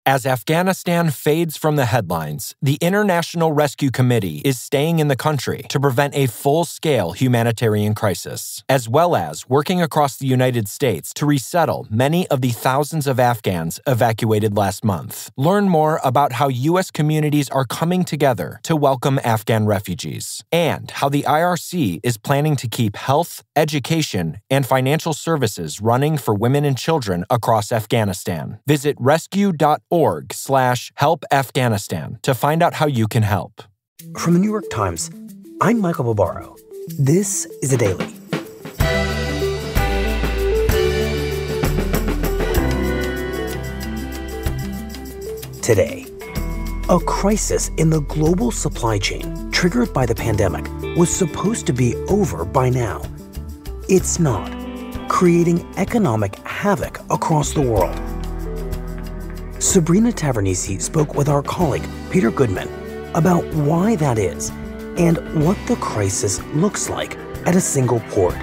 As Afghanistan fades from the headlines, the International Rescue Committee is staying in the country to prevent a full-scale humanitarian crisis, as well as working across the United States to resettle many of the thousands of Afghans evacuated last month. Learn more about how U.S. communities are coming together to welcome Afghan refugees, and how the IRC is planning to keep health, education, and financial services running for women and children across Afghanistan. Visit rescue.org/help Afghanistan to find out how you can help. From the New York Times, I'm Michael Barbaro. This is The Daily. Today, a crisis in the global supply chain triggered by the pandemic was supposed to be over by now. It's not, creating economic havoc across the world. Sabrina Tavernise spoke with our colleague, Peter Goodman, about why that is and what the crisis looks like at a single port.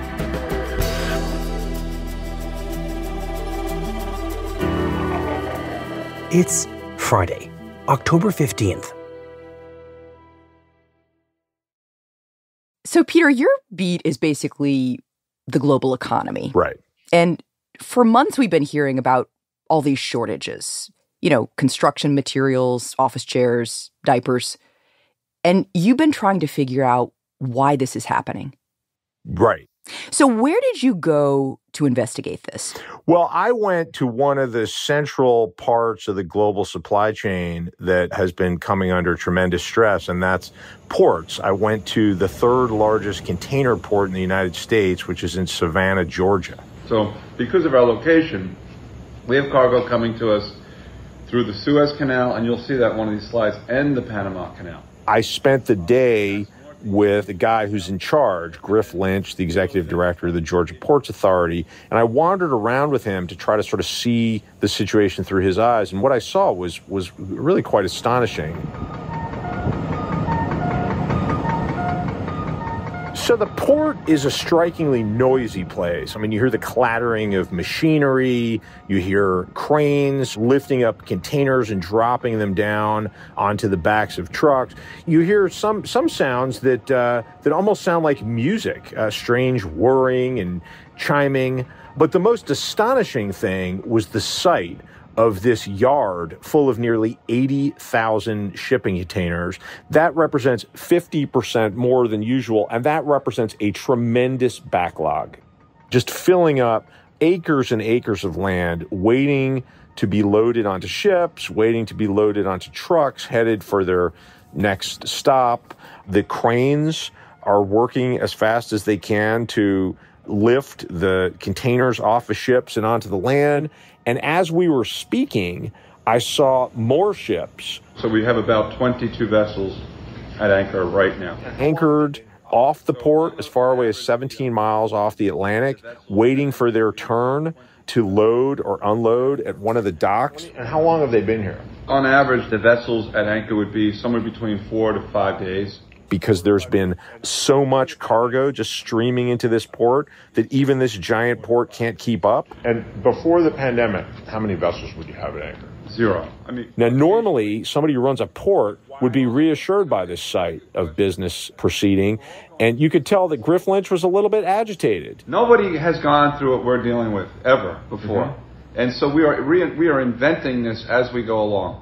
It's Friday, October 15th. So, Peter, your beat is basically the global economy. Right. And for months, we've been hearing about all these shortages. You know, construction materials, office chairs, diapers. And you've been trying to figure out why this is happening. Right. So where did you go to investigate this? Well, I went to one of the central parts of the global supply chain that has been coming under tremendous stress, and that's ports. I went to the third largest container port in the United States, which is in Savannah, Georgia. So because of our location, we have cargo coming to us through the Suez Canal, and you'll see that in one of these slides, and the Panama Canal. I spent the day with the guy who's in charge, Griff Lynch, the executive director of the Georgia Ports Authority, and I wandered around with him to try to sort of see the situation through his eyes. And what I saw was really quite astonishing. So the port is a strikingly noisy place. I mean, you hear the clattering of machinery, you hear cranes lifting up containers and dropping them down onto the backs of trucks. You hear some sounds that almost sound like music, strange whirring and chiming. But the most astonishing thing was the sight of this yard full of nearly 80,000 shipping containers. That represents 50% more than usual, and that represents a tremendous backlog. Just filling up acres and acres of land, waiting to be loaded onto ships, waiting to be loaded onto trucks, headed for their next stop. The cranes are working as fast as they can to lift the containers off of ships and onto the land. And as we were speaking, I saw more ships. So we have about 22 vessels at anchor right now. Anchored off the port as far away as 17 miles off the Atlantic, waiting for their turn to load or unload at one of the docks. And how long have they been here? On average, the vessels at anchor would be somewhere between 4 to 5 days. Because there's been so much cargo just streaming into this port that even this giant port can't keep up. And before the pandemic, how many vessels would you have at anchor? 0. Now, normally, somebody who runs a port would be reassured by this sight of business proceeding, and you could tell that Griff Lynch was a little bit agitated. Nobody has gone through what we're dealing with ever before. Mm-hmm. And so we are inventing this as we go along.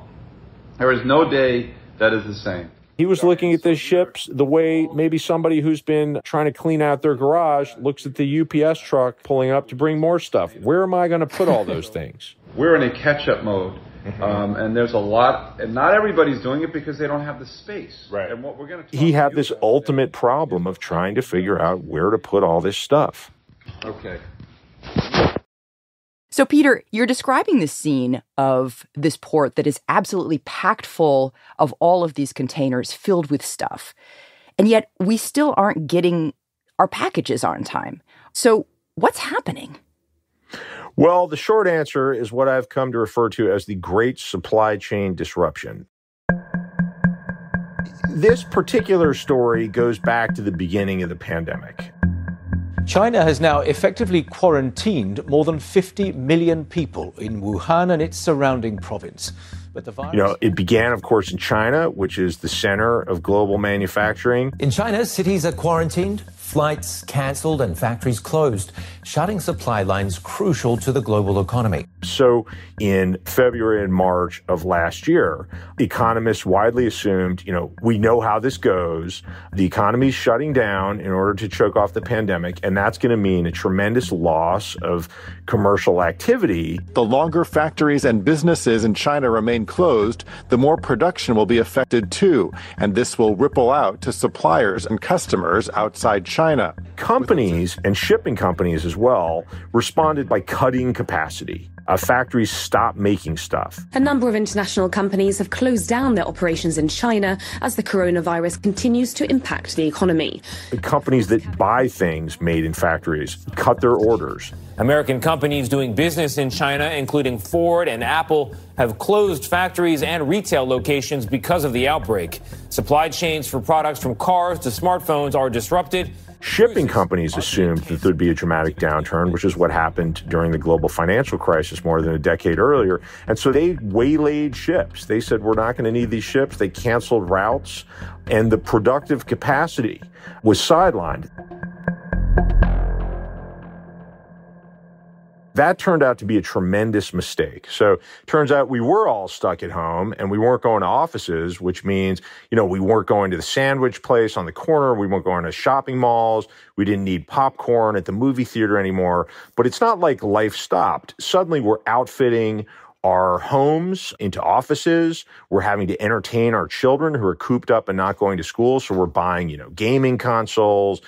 There is no day that is the same. He was looking at the ships the way maybe somebody who's been trying to clean out their garage looks at the UPS truck pulling up to bring more stuff. Where am I going to put all those things? We're in a catch-up mode, and there's a lot, and not everybody's doing it because they don't have the space. Right. And what we're going to he had this ultimate problem of trying to figure out where to put all this stuff. Okay. So, Peter, you're describing this scene of this port that is absolutely packed full of all of these containers filled with stuff. And yet we still aren't getting our packages on time. So what's happening? Well, the short answer is what I've come to refer to as the Great Supply Chain Disruption. This particular story goes back to the beginning of the pandemic. China has now effectively quarantined more than 50 million people in Wuhan and its surrounding province. But the virus... It began, of course, in China, which is the center of global manufacturing. In China, cities are quarantined, flights cancelled and factories closed, shutting supply lines crucial to the global economy. So in February and March of last year, economists widely assumed, we know how this goes. The economy's shutting down in order to choke off the pandemic, and that's going to mean a tremendous loss of commercial activity. The longer factories and businesses in China remain closed, the more production will be affected too, and this will ripple out to suppliers and customers outside China. Companies and shipping companies as well responded by cutting capacity. Factories stopped making stuff. A number of international companies have closed down their operations in China as the coronavirus continues to impact the economy. The companies that buy things made in factories cut their orders. American companies doing business in China, including Ford and Apple, have closed factories and retail locations because of the outbreak. Supply chains for products from cars to smartphones are disrupted. Shipping companies assumed that there'd be a dramatic downturn, which is what happened during the global financial crisis more than a decade earlier. And so they waylaid ships. They said, we're not going to need these ships. They canceled routes, and the productive capacity was sidelined. That turned out to be a tremendous mistake. So turns out we were all stuck at home and we weren't going to offices, which means, we weren't going to the sandwich place on the corner. We weren't going to shopping malls. We didn't need popcorn at the movie theater anymore. But it's not like life stopped. Suddenly we're outfitting our homes into offices. We're having to entertain our children who are cooped up and not going to school. So we're buying, gaming consoles,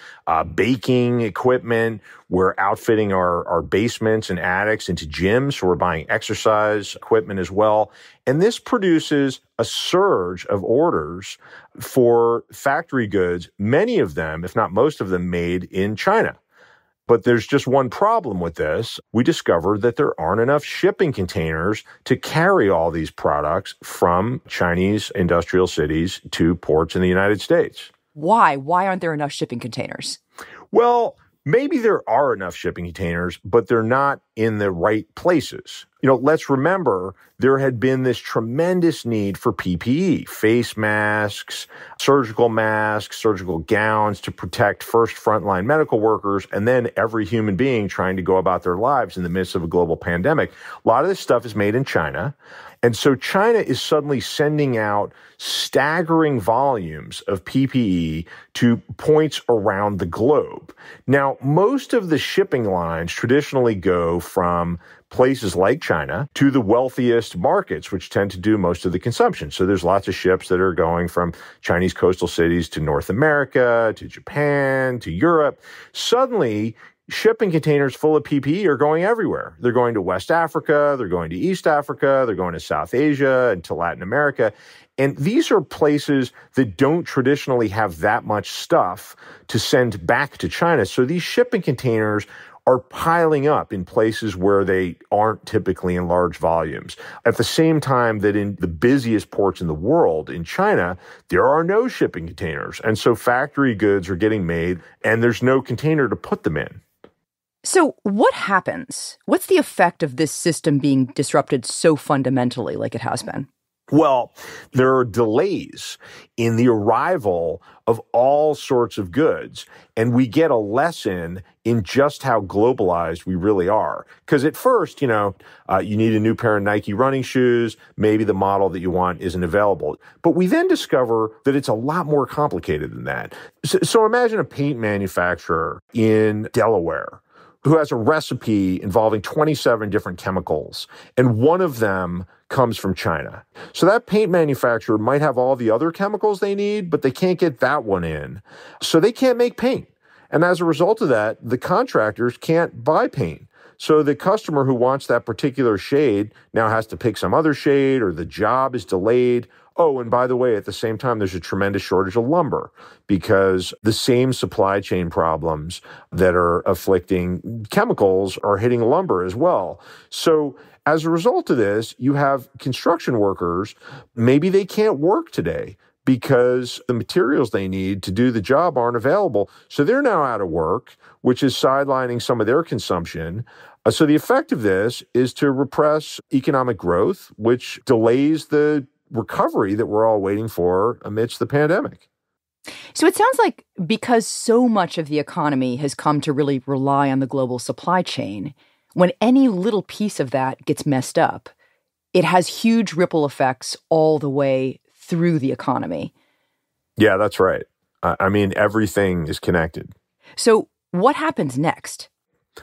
baking equipment. We're outfitting our basements and attics into gyms. So we're buying exercise equipment as well. And this produces a surge of orders for factory goods, many of them, if not most of them, made in China. But there's just one problem with this. We discovered that there aren't enough shipping containers to carry all these products from Chinese industrial cities to ports in the United States. Why? Why aren't there enough shipping containers? Well, maybe there are enough shipping containers, but they're not in the right places. Let's remember there had been this tremendous need for PPE, face masks, surgical gowns to protect first frontline medical workers, and then every human being trying to go about their lives in the midst of a global pandemic. A lot of this stuff is made in China. And so China is suddenly sending out staggering volumes of PPE to points around the globe. Now, most of the shipping lines traditionally go from places like China to the wealthiest markets, which tend to do most of the consumption. So there's lots of ships that are going from Chinese coastal cities to North America, to Japan, to Europe. Suddenly, shipping containers full of PPE are going everywhere. They're going to West Africa, they're going to East Africa, they're going to South Asia and to Latin America. And these are places that don't traditionally have that much stuff to send back to China. So these shipping containers are piling up in places where they aren't typically in large volumes. At the same time that in the busiest ports in the world, in China, there are no shipping containers. And so factory goods are getting made and there's no container to put them in. So what happens? What's the effect of this system being disrupted so fundamentally like it has been? Well, there are delays in the arrival of all sorts of goods, and we get a lesson in just how globalized we really are. Because at first, you need a new pair of Nike running shoes, maybe the model that you want isn't available. But we then discover that it's a lot more complicated than that. So imagine a paint manufacturer in Delaware who has a recipe involving 27 different chemicals, and one of them comes from China. So that paint manufacturer might have all the other chemicals they need, but they can't get that one in. So they can't make paint. And as a result of that, the contractors can't buy paint. So the customer who wants that particular shade now has to pick some other shade, or the job is delayed. Oh, and by the way, at the same time, there's a tremendous shortage of lumber because the same supply chain problems that are afflicting chemicals are hitting lumber as well. So as a result of this, you have construction workers, maybe they can't work today because the materials they need to do the job aren't available. So they're now out of work, which is sidelining some of their consumption. So the effect of this is to repress economic growth, which delays the recovery that we're all waiting for amidst the pandemic. So it sounds like because so much of the economy has come to really rely on the global supply chain, when any little piece of that gets messed up, it has huge ripple effects all the way through the economy. Yeah, that's right. I mean, everything is connected. So what happens next?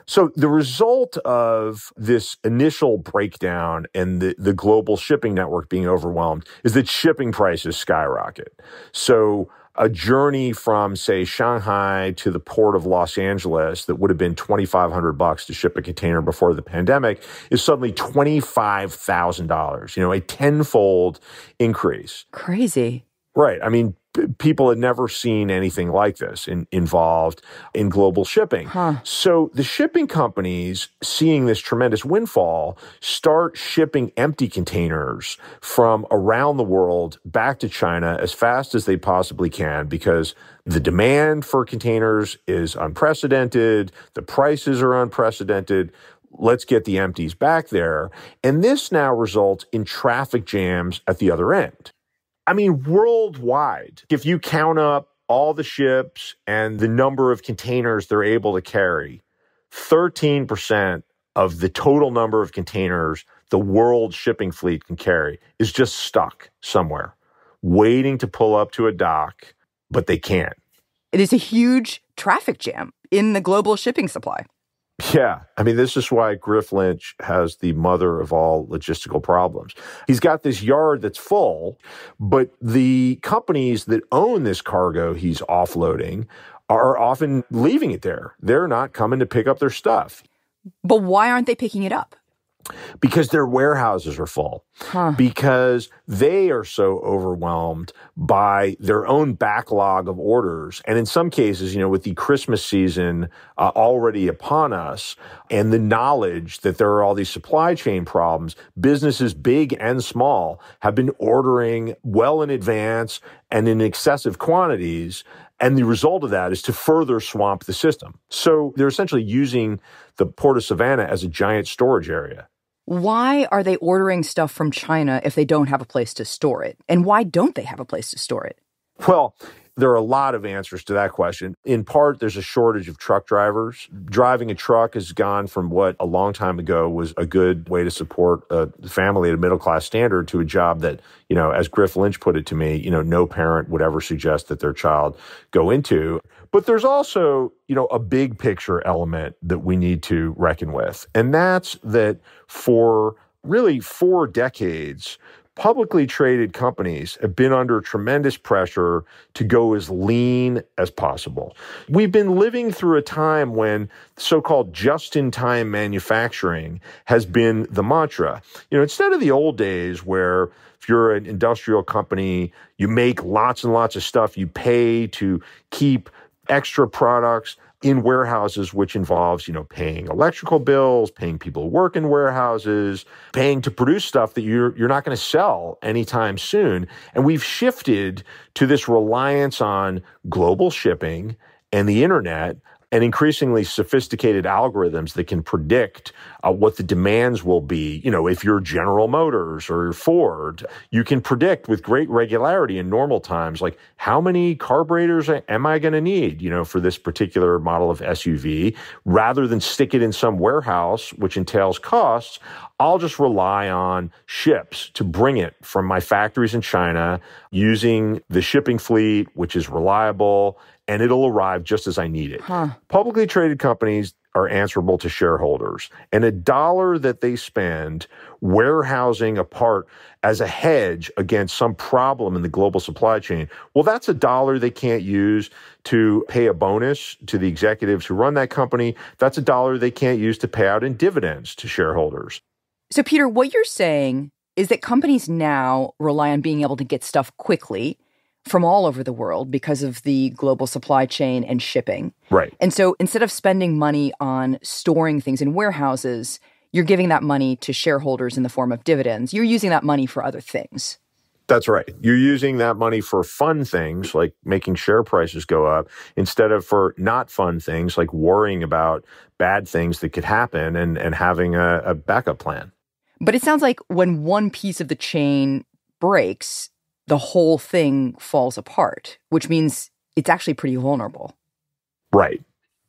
So the result of this initial breakdown and the global shipping network being overwhelmed is that shipping prices skyrocket. So a journey from, say, Shanghai to the port of Los Angeles that would have been $2,500 to ship a container before the pandemic is suddenly $25,000, a tenfold increase. Crazy. Right. I mean, people had never seen anything like this involved in global shipping. So the shipping companies, seeing this tremendous windfall, start shipping empty containers from around the world back to China as fast as they possibly can because the demand for containers is unprecedented, the prices are unprecedented. Let's get the empties back there. And this now results in traffic jams at the other end. I mean, worldwide, if you count up all the ships and the number of containers they're able to carry, 13% of the total number of containers the world shipping fleet can carry is just stuck somewhere, waiting to pull up to a dock, but they can't. It is a huge traffic jam in the global shipping supply. Yeah. I mean, this is why Griff Lynch has the mother of all logistical problems. He's got this yard that's full, but the companies that own this cargo he's offloading are often leaving it there. They're not coming to pick up their stuff. But why aren't they picking it up? Because their warehouses are full. Because they are so overwhelmed by their own backlog of orders. And in some cases, with the Christmas season already upon us and the knowledge that there are all these supply chain problems, businesses big and small have been ordering well in advance and in excessive quantities. And the result of that is to further swamp the system. So they're essentially using the Port of Savannah as a giant storage area. Why are they ordering stuff from China if they don't have a place to store it? And why don't they have a place to store it? Well, there are a lot of answers to that question. In part, there's a shortage of truck drivers. Driving a truck has gone from what a long time ago was a good way to support a family at a middle-class standard to a job that, as Griff Lynch put it to me, no parent would ever suggest that their child go into. But there's also, a big picture element that we need to reckon with. And that's that for really 4 decades, publicly traded companies have been under tremendous pressure to go as lean as possible. We've been living through a time when so-called just-in-time manufacturing has been the mantra. Instead of the old days where if you're an industrial company, you make lots and lots of stuff, you pay to keep extra products in warehouses, which involves, paying electrical bills, paying people who work in warehouses, paying to produce stuff that you're not going to sell anytime soon. And we've shifted to this reliance on global shipping and the internet and increasingly sophisticated algorithms that can predict what the demands will be. If you're General Motors or Ford, you can predict with great regularity in normal times, like how many carburetors am I going to need, for this particular model of SUV, rather than stick it in some warehouse, which entails costs. I'll just rely on ships to bring it from my factories in China using the shipping fleet, which is reliable, and it'll arrive just as I need it. Publicly traded companies are answerable to shareholders. And $1 that they spend warehousing a part as a hedge against some problem in the global supply chain, well, that's $1 they can't use to pay a bonus to the executives who run that company. That's $1 they can't use to pay out in dividends to shareholders. So, Peter, what you're saying is that companies now rely on being able to get stuff quickly from all over the world because of the global supply chain and shipping. Right. And so instead of spending money on storing things in warehouses, you're giving that money to shareholders in the form of dividends. You're using that money for other things. That's right. You're using that money for fun things like making share prices go up instead of for not fun things like worrying about bad things that could happen and having a backup plan. But it sounds like when one piece of the chain breaks, the whole thing falls apart, which means it's actually pretty vulnerable. Right.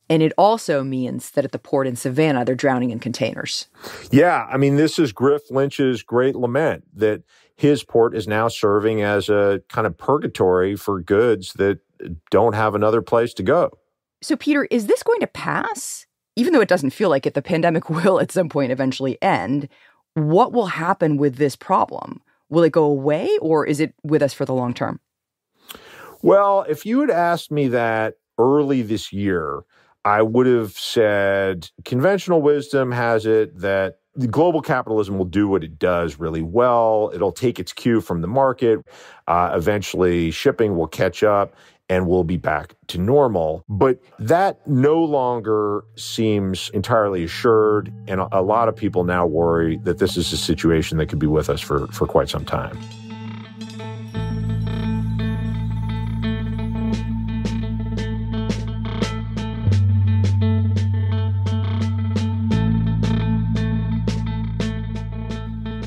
And it also means that at the port in Savannah, they're drowning in containers. Yeah, I mean, this is Griff Lynch's great lament that his port is now serving as a kind of purgatory for goods that don't have another place to go. So, Peter, is this going to pass? Even though it doesn't feel like it, the pandemic will at some point eventually end. What will happen with this problem? Will it go away, or is it with us for the long term? Well, if you had asked me that early this year, I would have said conventional wisdom has it that the global capitalism will do what it does really well. It'll take its cue from the market. Eventually, shipping will catch up and we'll be back to normal. But that no longer seems entirely assured. And a lot of people now worry that this is a situation that could be with us for quite some time.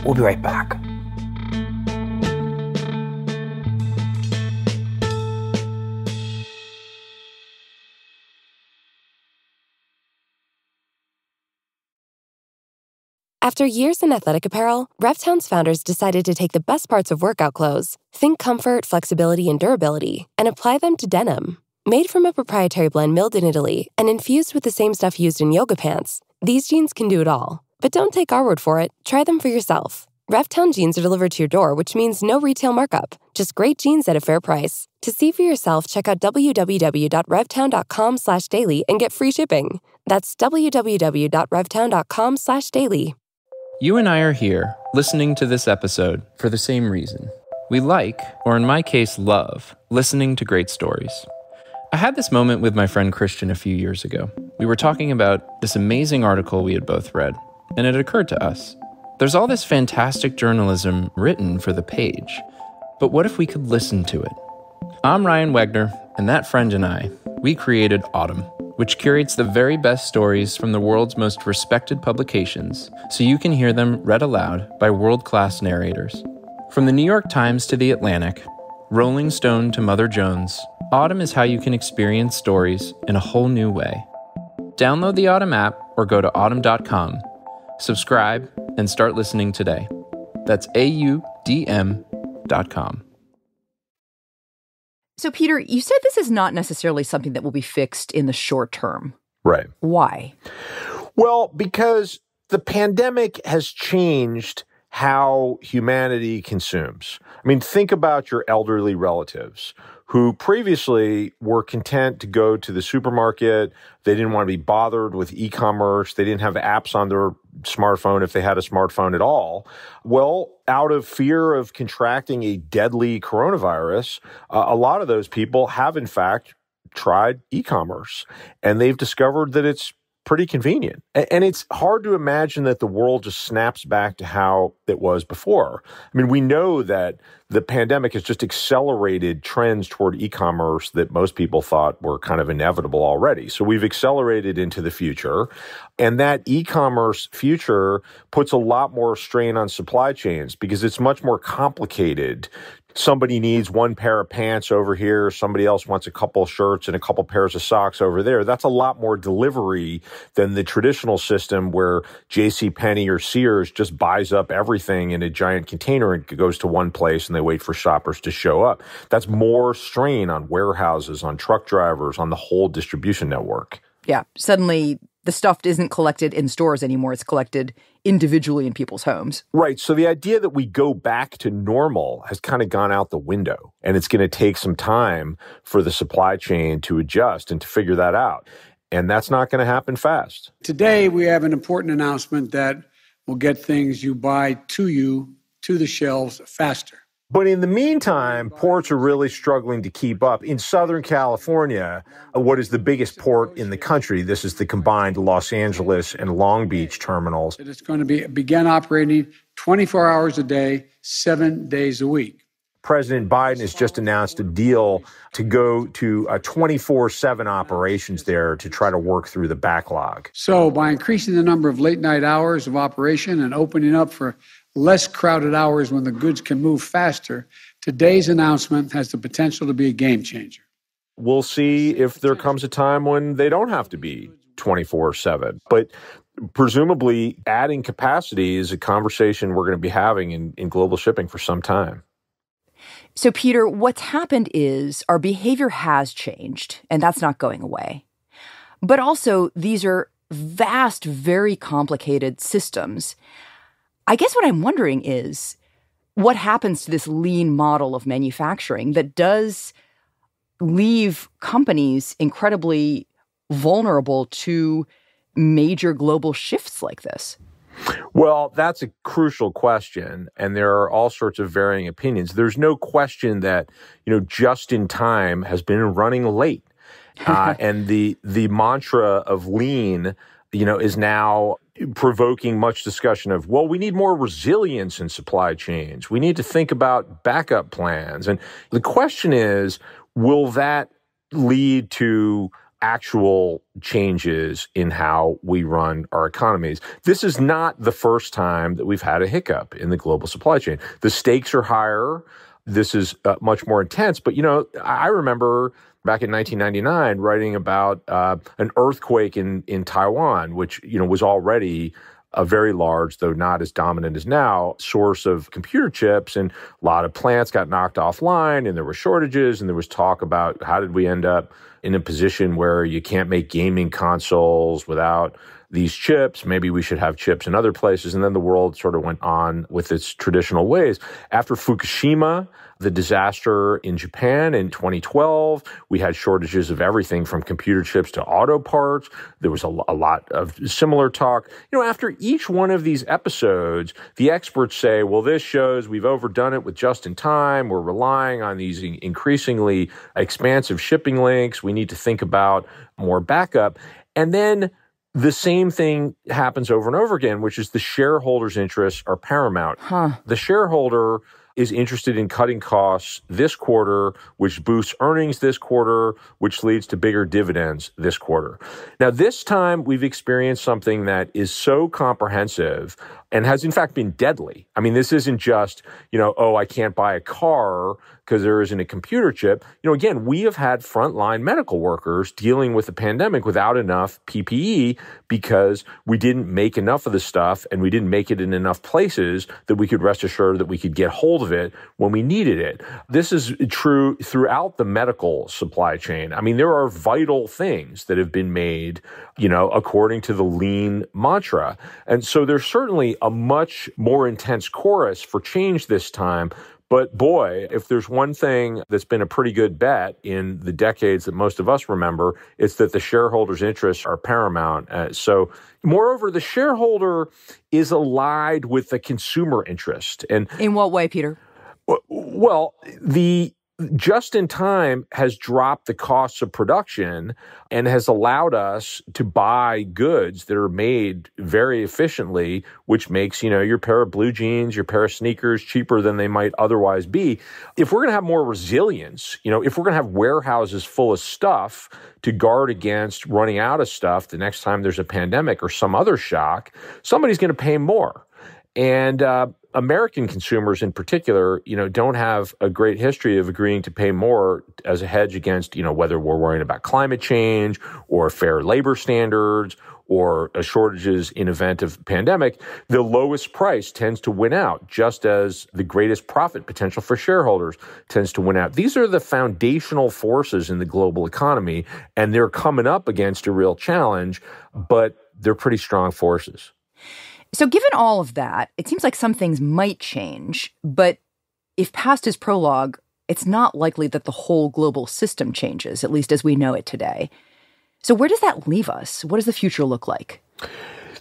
We'll be right back. After years in athletic apparel, RevTown's founders decided to take the best parts of workout clothes, think comfort, flexibility, and durability, and apply them to denim. Made from a proprietary blend milled in Italy and infused with the same stuff used in yoga pants, these jeans can do it all. But don't take our word for it. Try them for yourself. RevTown jeans are delivered to your door, which means no retail markup. Just great jeans at a fair price. To see for yourself, check out www.revtown.com/daily and get free shipping. That's www.revtown.com/daily. You and I are here, listening to this episode for the same reason. We like, or in my case, love, listening to great stories. I had this moment with my friend Christian a few years ago. We were talking about this amazing article we had both read, and it occurred to us. There's all this fantastic journalism written for the page, but what if we could listen to it? I'm Ryan Wegner, and that friend and I, we created Autumn, which curates the very best stories from the world's most respected publications, so you can hear them read aloud by world-class narrators. From the New York Times to The Atlantic, Rolling Stone to Mother Jones, Autumn is how you can experience stories in a whole new way. Download the Autumn app or go to autumn.com. Subscribe and start listening today. That's AUDM.com. So, Peter, you said this is not necessarily something that will be fixed in the short term. Right. Why? Well, because the pandemic has changed how humanity consumes. I mean, think about your elderly relatives who previously were content to go to the supermarket. They didn't want to be bothered with e-commerce. They didn't have apps on their smartphone if they had a smartphone at all. Well, out of fear of contracting a deadly coronavirus, a lot of those people have, in fact, tried e-commerce, and they've discovered that it's pretty convenient. And it's hard to imagine that the world just snaps back to how it was before. I mean, we know that the pandemic has just accelerated trends toward e-commerce that most people thought were kind of inevitable already. So we've accelerated into the future. And that e-commerce future puts a lot more strain on supply chains because it's much more complicated. Somebody needs one pair of pants over here. Somebody else wants a couple shirts and a couple pairs of socks over there. That's a lot more delivery than the traditional system where JCPenney or Sears just buys up everything in a giant container and goes to one place and they wait for shoppers to show up. That's more strain on warehouses, on truck drivers, on the whole distribution network. Yeah. Suddenly, the stuff isn't collected in stores anymore. It's collected individually in people's homes. Right. So the idea that we go back to normal has kind of gone out the window. And it's going to take some time for the supply chain to adjust and to figure that out. And that's not going to happen fast. Today, we have an important announcement that will get things you buy to you to the shelves faster. But in the meantime, ports are really struggling to keep up. In Southern California, what is the biggest port in the country? This is the combined Los Angeles and Long Beach terminals. It's going to begin operating 24 hours a day, 7 days a week. President Biden has just announced a deal to go to 24/7 operations there to try to work through the backlog. So by increasing the number of late night hours of operation and opening up for less crowded hours when the goods can move faster, today's announcement has the potential to be a game changer. We'll see if there comes a time when they don't have to be 24/7. But presumably adding capacity is a conversation we're going to be having in global shipping for some time. So, Peter, what's happened is our behavior has changed, and that's not going away. But also, these are vast, very complicated systems. I guess what I'm wondering is what happens to this lean model of manufacturing that does leave companies incredibly vulnerable to major global shifts like this? Well, that's a crucial question, and there are all sorts of varying opinions. There's no question that, just in time has been running late. And the mantra of lean, is now provoking much discussion of, well, we need more resilience in supply chains. We need to think about backup plans. And the question is, will that lead to actual changes in how we run our economies? This is not the first time that we've had a hiccup in the global supply chain. The stakes are higher. This is much more intense. But, I remember back in 1999 writing about an earthquake in Taiwan, which, was already a very large, though not as dominant as now, source of computer chips. And a lot of plants got knocked offline, and there were shortages, and there was talk about how did we end up in a position where you can't make gaming consoles without these chips. Maybe we should have chips in other places. And then the world sort of went on with its traditional ways. After Fukushima, the disaster in Japan in 2012, we had shortages of everything from computer chips to auto parts. There was a lot of similar talk. After each one of these episodes, the experts say, well, this shows we've overdone it with just in time. We're relying on these increasingly expansive shipping links. We need to think about more backup. And then the same thing happens over and over again, which is the shareholders' interests are paramount. The shareholder is interested in cutting costs this quarter, which boosts earnings this quarter, which leads to bigger dividends this quarter. Now, this time we've experienced something that is so comprehensive and has in fact been deadly. I mean, this isn't just, I can't buy a car because there isn't a computer chip. Again, we have had frontline medical workers dealing with the pandemic without enough PPE because we didn't make enough of the stuff and we didn't make it in enough places that we could rest assured that we could get hold of it when we needed it. This is true throughout the medical supply chain. I mean, there are vital things that have been made, according to the lean mantra. And so there's certainly a much more intense chorus for change this time. But boy, if there's one thing that's been a pretty good bet in the decades that most of us remember, it's that the shareholders' interests are paramount. So moreover, the shareholder is allied with the consumer interest. And in what way, Peter? Well, the just-in-time has dropped the costs of production and has allowed us to buy goods that are made very efficiently, which makes, your pair of blue jeans, your pair of sneakers cheaper than they might otherwise be. If we're going to have more resilience, if we're going to have warehouses full of stuff to guard against running out of stuff the next time there's a pandemic or some other shock, somebody's going to pay more. And American consumers in particular, don't have a great history of agreeing to pay more as a hedge against, whether we're worrying about climate change or fair labor standards or shortages in event of pandemic. The lowest price tends to win out, just as the greatest profit potential for shareholders tends to win out. These are the foundational forces in the global economy, and they're coming up against a real challenge, but they're pretty strong forces. So given all of that, it seems like some things might change, but if past is prologue, it's not likely that the whole global system changes, at least as we know it today. So where does that leave us? What does the future look like?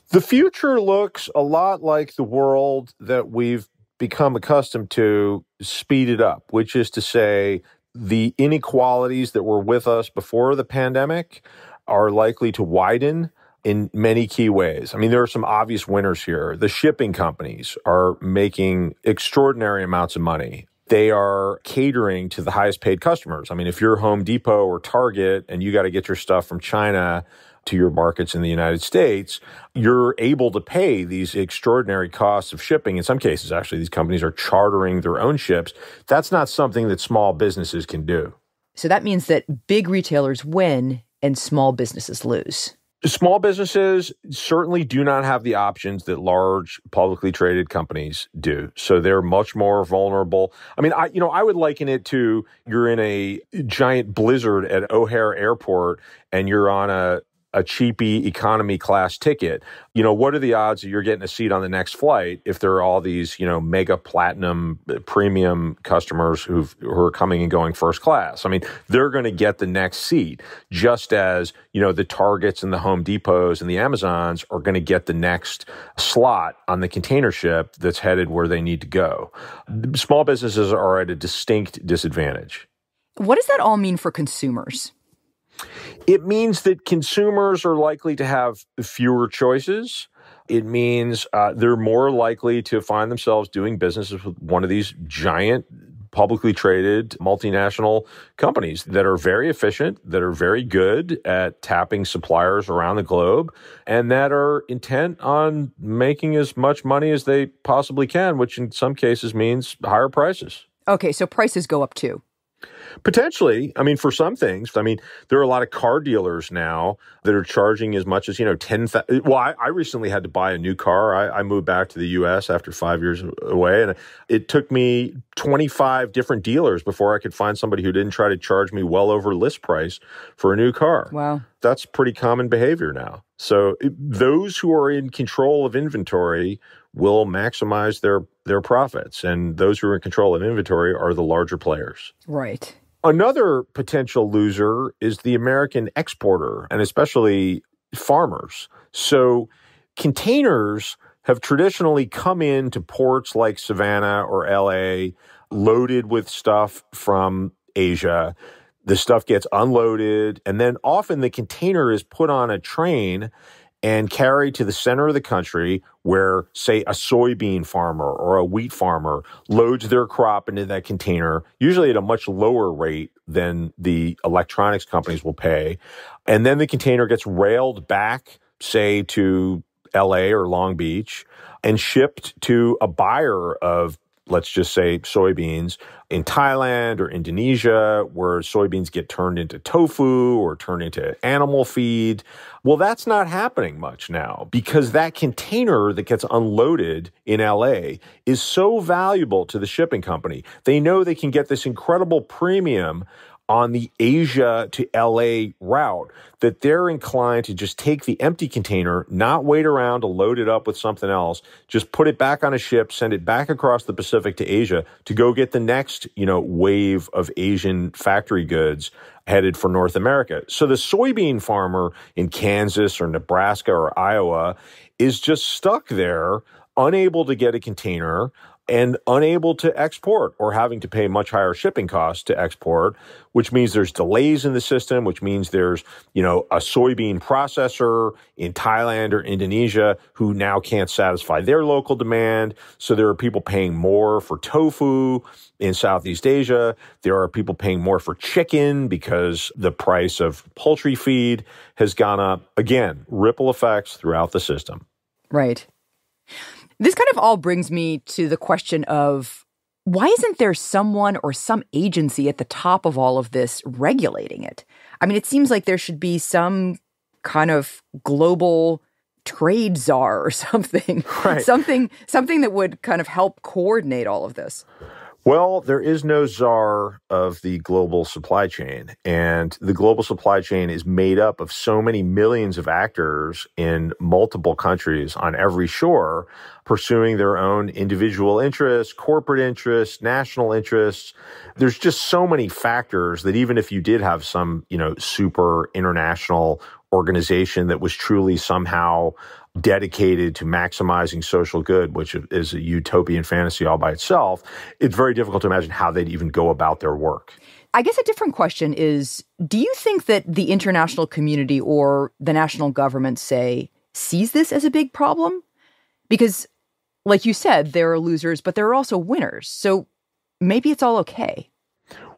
The future looks a lot like the world that we've become accustomed to speeded up, which is to say the inequalities that were with us before the pandemic are likely to widen in many key ways. I mean, there are some obvious winners here. The shipping companies are making extraordinary amounts of money they are catering to the highest paid customers. I mean, if you're Home Depot or Target and you got to get your stuff from China to your markets in the United States, you're able to pay these extraordinary costs of shipping. In some cases, actually, these companies are chartering their own ships. That's not something that small businesses can do. So that means that big retailers win and small businesses lose. Small businesses certainly do not have the options that large publicly traded companies do. So they're much more vulnerable. I mean, I would liken it to you're in a giant blizzard at O'Hare Airport and you're on a cheapy economy class ticket. What are the odds that you're getting a seat on the next flight if there are all these, mega platinum premium customers who are coming and going first class? I mean, they're going to get the next seat, just as, the Targets and the Home Depots and the Amazons are going to get the next slot on the container ship that's headed where they need to go. Small businesses are at a distinct disadvantage. What does that all mean for consumers? It means that consumers are likely to have fewer choices. It means they're more likely to find themselves doing business with one of these giant publicly traded multinational companies that are very efficient, that are very good at tapping suppliers around the globe, and that are intent on making as much money as they possibly can, which in some cases means higher prices. Okay, so prices go up too. Potentially. I mean, for some things, there are a lot of car dealers now that are charging as much as, $10,000. Well, I recently had to buy a new car. I moved back to the U.S. after 5 years away, and it took me 25 different dealers before I could find somebody who didn't try to charge me well over list price for a new car. Wow. That's pretty common behavior now. So those who are in control of inventory will maximize their profits, and those who are in control of inventory are the larger players. Right. Another potential loser is the American exporter, and especially farmers. So containers have traditionally come into ports like Savannah or LA loaded with stuff from Asia. The stuff gets unloaded, and then often the container is put on a train and carried to the center of the country where, say, a soybean farmer or a wheat farmer loads their crop into that container, usually at a much lower rate than the electronics companies will pay. And then the container gets railed back, say, to LA or Long Beach and shipped to a buyer of, let's just say, soybeans in Thailand or Indonesia, where soybeans get turned into tofu or turned into animal feed. Well, that's not happening much now because that container that gets unloaded in LA is so valuable to the shipping company. They know they can get this incredible premium on the Asia to LA route that they're inclined to just take the empty container, not wait around to load it up with something else, just put it back on a ship, send it back across the Pacific to Asia to go get the next, wave of Asian factory goods headed for North America. So the soybean farmer in Kansas or Nebraska or Iowa is just stuck there, unable to get a container, and unable to export or having to pay much higher shipping costs to export, which means there's delays in the system, which means there's, a soybean processor in Thailand or Indonesia who now can't satisfy their local demand. So there are people paying more for tofu in Southeast Asia. There are people paying more for chicken because the price of poultry feed has gone up. Again, ripple effects throughout the system. Right. This kind of all brings me to the question of why isn't there someone or some agency at the top of all of this regulating it? I mean, it seems like there should be some kind of global trade czar or something, right. something that would kind of help coordinate all of this. Well, there is no czar of the global supply chain, and the global supply chain is made up of so many millions of actors in multiple countries on every shore, pursuing their own individual interests, corporate interests, national interests. There's just so many factors that even if you did have some, super international organization that was truly somehow dedicated to maximizing social good, which is a utopian fantasy all by itself, it's very difficult to imagine how they'd even go about their work. I guess a different question is, do you think that the international community or the national government, say, sees this as a big problem? Because, like you said, there are losers, but there are also winners. So maybe it's all okay.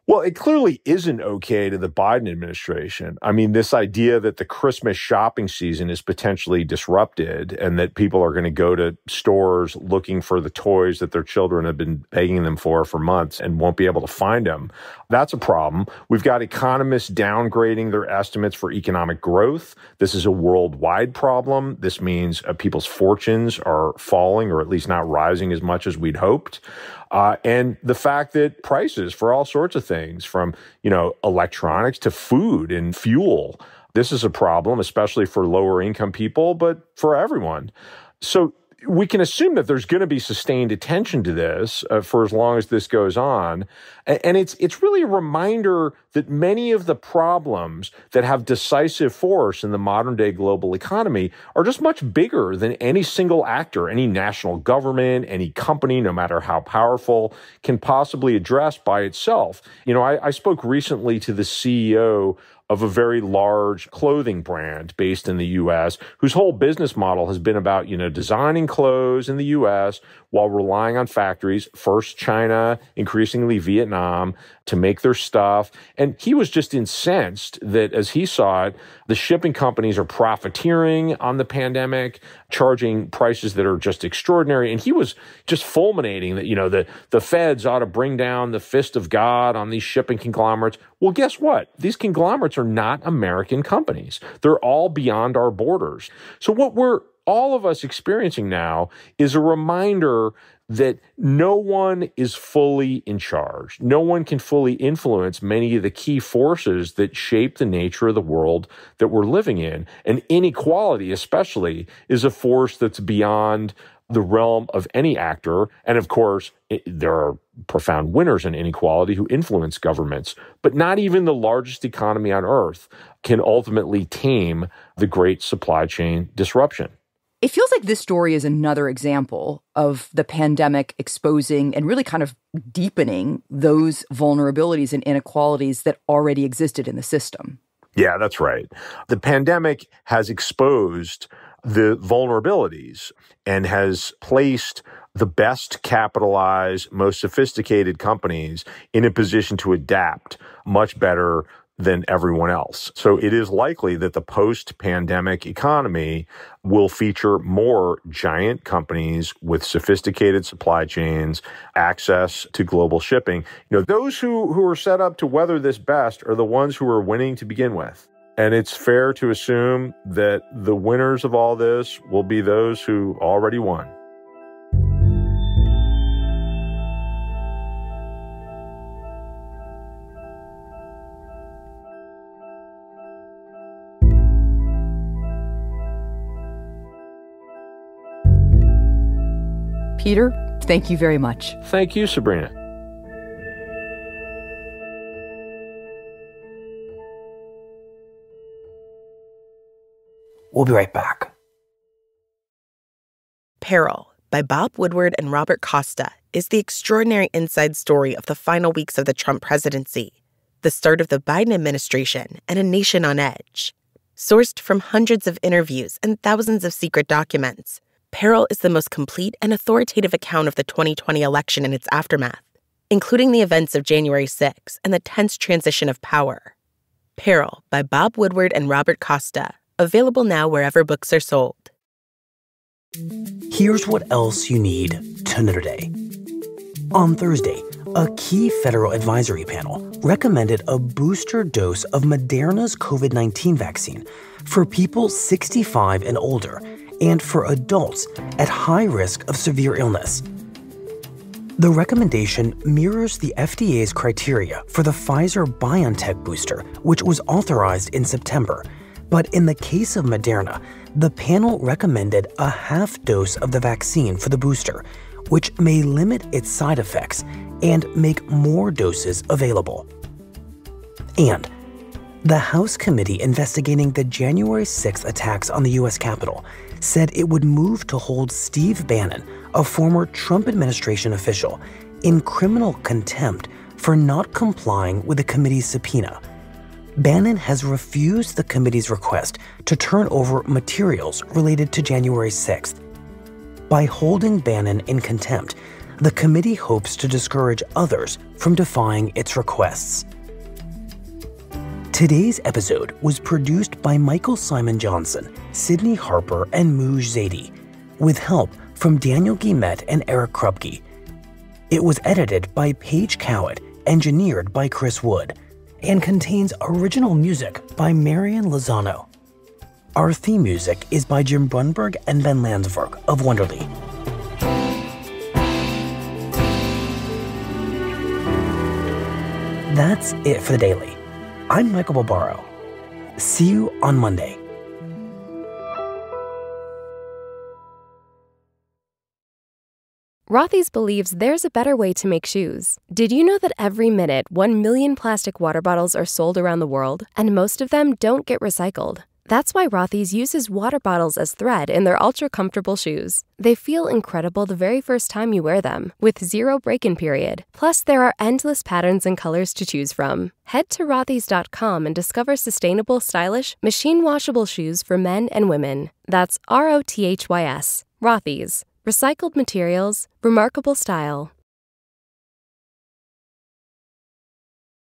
Well, it clearly isn't okay to the Biden administration. I mean, this idea that the Christmas shopping season is potentially disrupted and that people are going to go to stores looking for the toys that their children have been begging them for months and won't be able to find them. That's a problem. We've got economists downgrading their estimates for economic growth. This is a worldwide problem. This means people's fortunes are falling, or at least not rising as much as we'd hoped. And the fact that prices for all sorts of things, from, electronics to food and fuel, this is a problem, especially for lower income people, but for everyone. So we can assume that there's going to be sustained attention to this for as long as this goes on. And it's really a reminder that many of the problems that have decisive force in the modern day global economy are just much bigger than any single actor, any national government, any company, no matter how powerful, can possibly address by itself. I spoke recently to the CEO of a very large clothing brand based in the U.S., whose whole business model has been about, designing clothes in the U.S. while relying on factories, first China, increasingly Vietnam, to make their stuff. And he was just incensed that, as he saw it, the shipping companies are profiteering on the pandemic, charging prices that are just extraordinary. And he was just fulminating that, the feds ought to bring down the fist of God on these shipping conglomerates. Well, guess what? These conglomerates are not American companies. They're all beyond our borders. So what we're all of us experiencing now is a reminder that no one is fully in charge. No one can fully influence many of the key forces that shape the nature of the world that we're living in. And inequality, especially, is a force that's beyond the realm of any actor. And of course, there are profound winners in inequality who influence governments. But not even the largest economy on earth can ultimately tame the great supply chain disruption. It feels like this story is another example of the pandemic exposing and really kind of deepening those vulnerabilities and inequalities that already existed in the system. Yeah, that's right. The pandemic has exposed the vulnerabilities and has placed the best capitalized, most sophisticated companies in a position to adapt much better than everyone else. So it is likely that the post-pandemic economy will feature more giant companies with sophisticated supply chains, access to global shipping. Those who are set up to weather this best are the ones who are winning to begin with. And it's fair to assume that the winners of all this will be those who already won. Peter, thank you very much. Thank you, Sabrina. We'll be right back. Peril by Bob Woodward and Robert Costa is the extraordinary inside story of the final weeks of the Trump presidency, the start of the Biden administration, and a nation on edge. Sourced from hundreds of interviews and thousands of secret documents, Peril is the most complete and authoritative account of the 2020 election and its aftermath, including the events of January 6 and the tense transition of power. Peril by Bob Woodward and Robert Costa, available now wherever books are sold. Here's what else you need to know today. On Thursday, a key federal advisory panel recommended a booster dose of Moderna's COVID-19 vaccine for people 65 and older and for adults at high risk of severe illness. The recommendation mirrors the FDA's criteria for the Pfizer-BioNTech booster, which was authorized in September. But in the case of Moderna, the panel recommended a half dose of the vaccine for the booster, which may limit its side effects and make more doses available. And the House committee investigating the January 6th attacks on the U.S. Capitol said it would move to hold Steve Bannon, a former Trump administration official, in criminal contempt for not complying with the committee's subpoena. Bannon has refused the committee's request to turn over materials related to January 6th. By holding Bannon in contempt, The committee hopes to discourage others from defying its requests. Today's episode was produced by Michael Simon Johnson, Sydney Harper, and Mooj Zaidi, with help from Daniel Guillemette and Eric Krupke. It was edited by Paige Cowett, engineered by Chris Wood, and contains original music by Marian Lozano. Our theme music is by Jim Brunberg and Ben Landsberg of Wonderly. That's it for the Daily. I'm Michael Barbaro. See you on Monday. Rothy's believes there's a better way to make shoes. Did you know that every minute 1 million plastic water bottles are sold around the world, and most of them don't get recycled? That's why Rothy's uses water bottles as thread in their ultra-comfortable shoes. They feel incredible the very first time you wear them, with 0 break-in period. Plus, there are endless patterns and colors to choose from. Head to rothys.com and discover sustainable, stylish, machine-washable shoes for men and women. That's ROTHYS. Rothy's. Recycled materials, remarkable style.